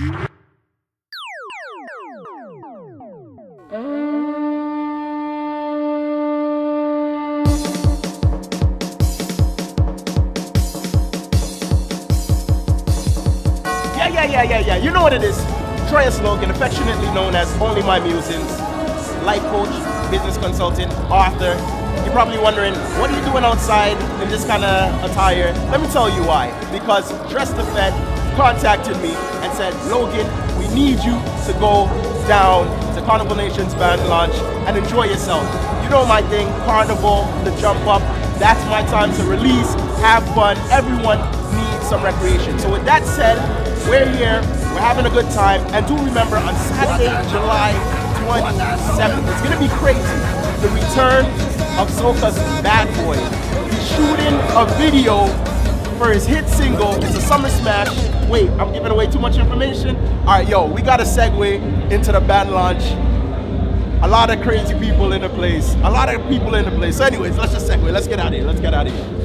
Yeah. You know what it is. Troyus Logan, affectionately known as Only My Musings, life coach, business consultant, author. You're probably wondering, what are you doing outside in this kind of attire? Let me tell you why. Because Dress the Fed contacted me and said, Logan, we need you to go down to Carnival Nation's band launch and enjoy yourself. You know my thing, Carnival, the jump up. That's my time to release, have fun. Everyone needs some recreation. So with that said, we're here, we're having a good time, and do remember on Saturday, July 27th, it's gonna be crazy. The return of Soca's Bad Boy. He's shooting a video for his hit single. It's a summer smash. Wait, I'm giving away too much information? All right, yo, we got a segue into the band launch. A lot of crazy people in the place. So anyways, let's just segue. Let's get out of here.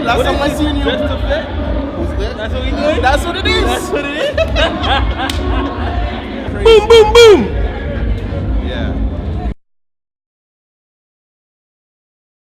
Last time I seen you. Dress the Fed? Who's that? That's what we doing? That's what it is. Boom, boom, boom.